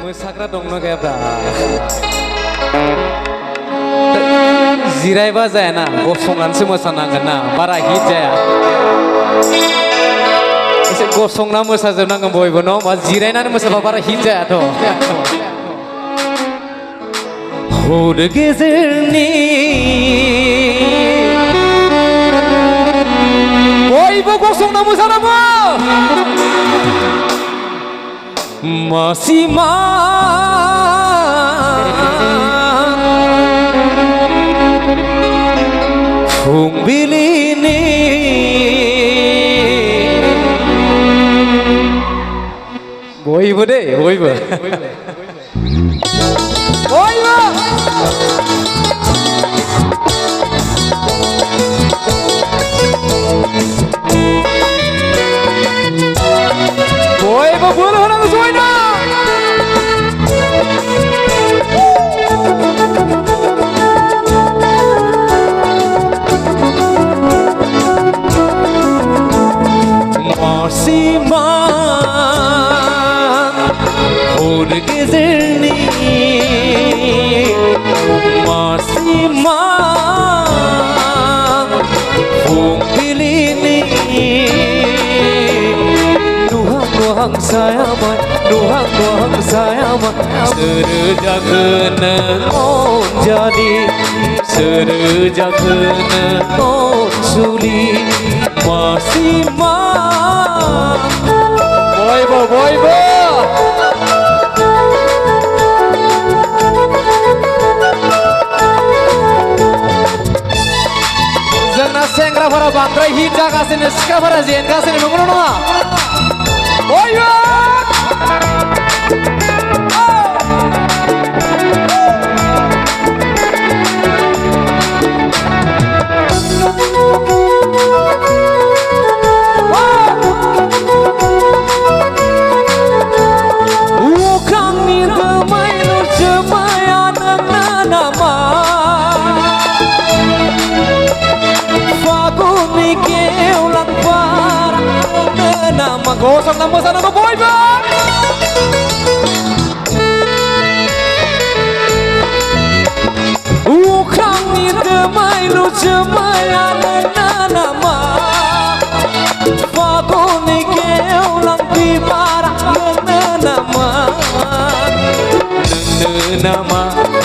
मोसाग्रा दंना गैयाब्रा जिरायबा जायाना गसंनानैसो मोसानांगोन ना बारा हिट जाया एसे गसंना मोसाजोबनांगोन बयबो न' मा जिरायनानै मोसाबा बारा हिट जायाथ' हर गेजेरनि बयबो गसंना मोसानांगौ मासिमा फुंबिलिनि बयबो दे बयबो बयबो बोलो होनांगौ जयना मासिमा हर गेजेरनि मासिमा फुंबिलिनि nuhang sayama nuhang sayama serjakna onjadi serjakna onsuli masima boybo जोंना सेंग्राफोरा बांद्राय हिट जागासिनो सिख्लाफोरा जेनगासिनो नंगौना नङा बयबो अख्रांनि दोमैलु जोमैया नोंनो नामा फागुननि गेवलां बारा नोंनो नामा गसंना मोसानांगौ बयबो अख्रांनि दोमैलु जोमैया नोंनो नामा फागुननि गेवलां बिबारा नोंनो नामा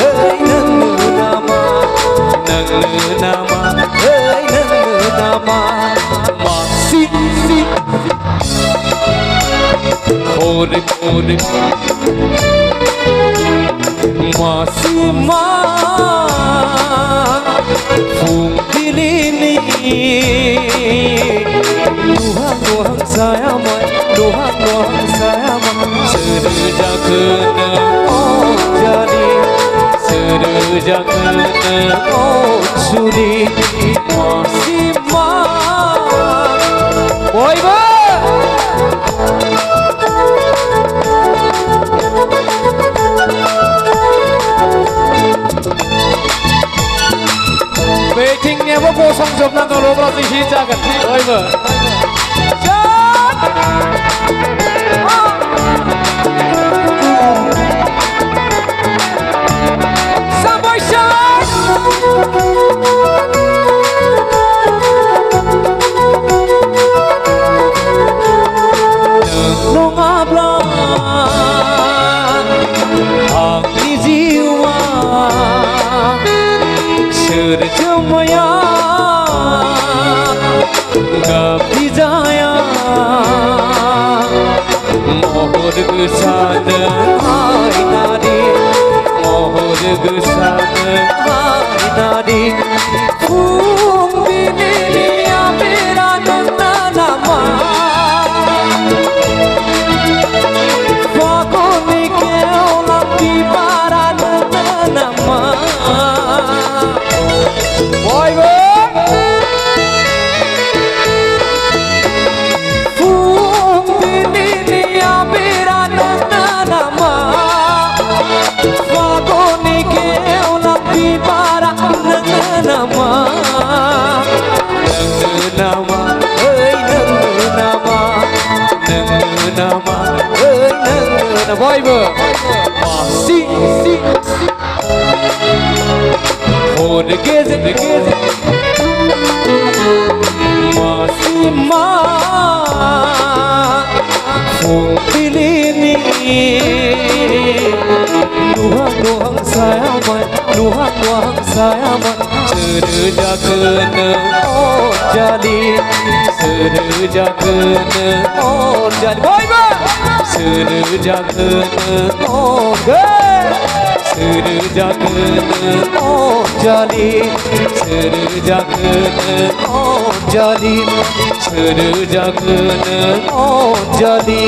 ओइ नोंनो नामा ओइ नोंनो नामा मासि हर मासिमा फुंबिलिनि nuhang sayama serjakna onjadi serjakna onsuli masima boybo waitingnya gosongजोबनांगौ अब्लासो हिट जागोन बयबो नङाब्ला आंनि जिउआ सोर जोमैया गाबि जाया महर गोसानो आयनारि महर गोसानो आयनारि फुंबिलिनि आबेरा नोंनो नामा फागुननि गेवलां बिबारा नोंनो नामा बयबो फुंबिलिनि आबेरा नोंनो नामा फागुननि गेवलां बिबारा नोंनो नामा ओइ नोंनो नामा ओइ नोंनो बयबो ভোর গেজে মাসিমা Pilini Nuhang sayaman Nuhang sayaman Serjakana oh jali Serjakana oh jali Boy ba Serjakana oh girl Serjakana oh jali Serjakana oh jali Serjakana oh jali